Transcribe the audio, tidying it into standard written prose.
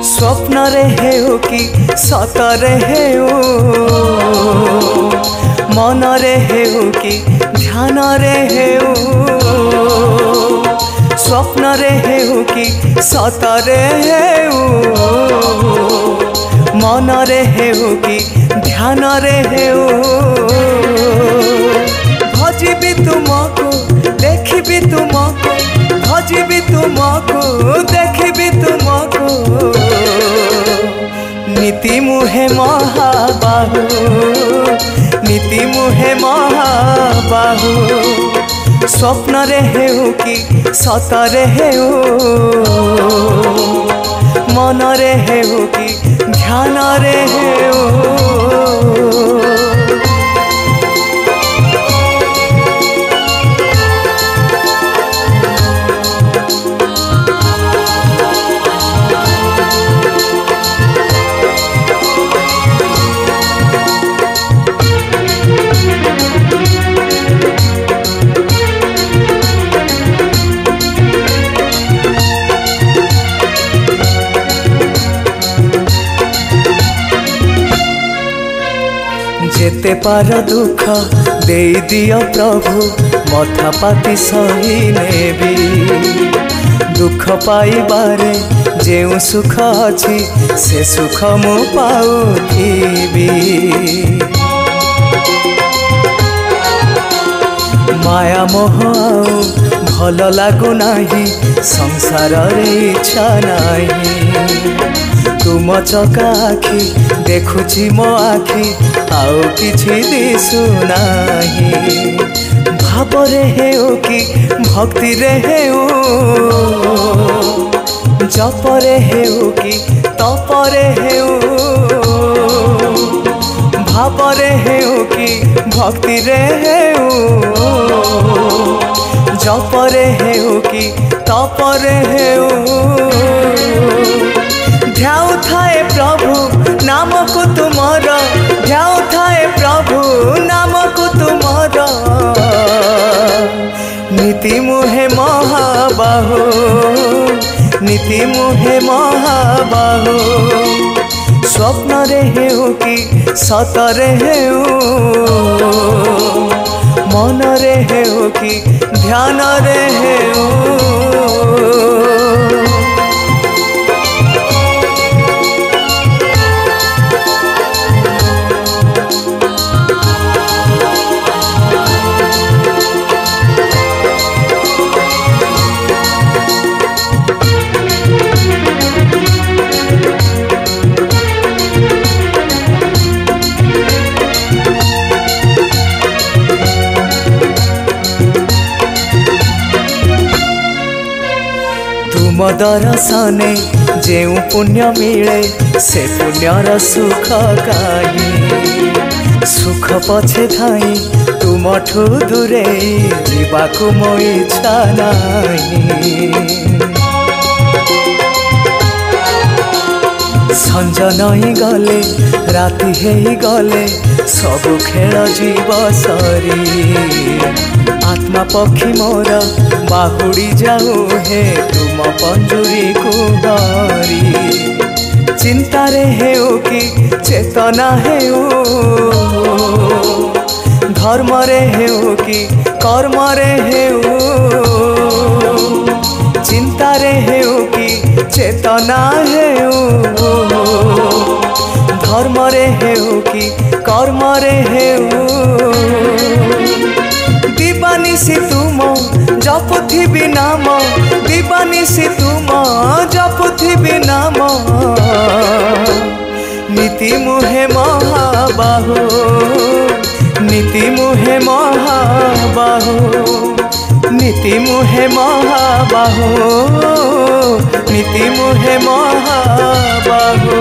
स्वप्न रे हेउ कि सतरे हेउ, मन रे हेउ कि ध्यान रे हेउ, स्वप्न रे हेउ कि सतरे हेउ, मन रे हेउ कि ध्यान रे हेउ, भजिबी तुमको देखिबी तुमको, भजिबी तुमको देखिबी तुमको, नीति मुहे महाबाहु, नीति मुहे महाबाहु, स्वप्न रे हेउ कि सतरे हेउ, मन रे हेउ कि ध्यान रे हेउ। जेते पार दुख दे दियो प्रभु, मथा पाती सही नेबी, दुख पाइबारे जेउ सुख अछि से सुख मु पाउथिबी, माया मोह भल लागु नाही, संसार रे इच्छा नाही, तुम चका आखि देखुची मो आखि आउ किछि दिसु नाही, भाव रे हेउ कि भक्ति रे हेउ, जप रे हेउ कि तप रे हेउ, भाव रे हेउ कि भक्ति रे हेउ, जप रे हेउ कि तप रे हेउ, ध्याउ थाए प्रभु नाम को तुमर, ध्याउ थाए प्रभु नाम को तुमर, नीति मुहे महाबाहु, नीति मुहे महाबाहु, स्वप्न रे हेउ कि सतरे हेउ, मन रे हेउ कि ध्यान रे हेउ। तुम दर्शने जेउ पुण्य मिले से पुण्यर सुख काई, सुख पछे थाई तुमठु दूरे जीवाकु मो इच्छा नाही, संज नई गले राति हेई गले सबु खेल जीव सरी, आत्मा पक्षी मोर बाहुड़ी जाऊ हे तुम पंजुरी को धरी, चिंता रे हेउ कि चेतना हेउ, धर्म रे हेउ कि कर्म रे हेउ, चिंता रे हेउ कि चेतना हेउ, धर्म रे हेउ कि कर्म रे हेउ, दिवानिसी तुम जपुथिबी नाम, दिवानिसी तुम जपुथिबी नाम, नीति मुहे महाबाहु, नीति मुहे महाबाहु, नीति मुहे महाबाहु, नीति मुहे महाबाहु।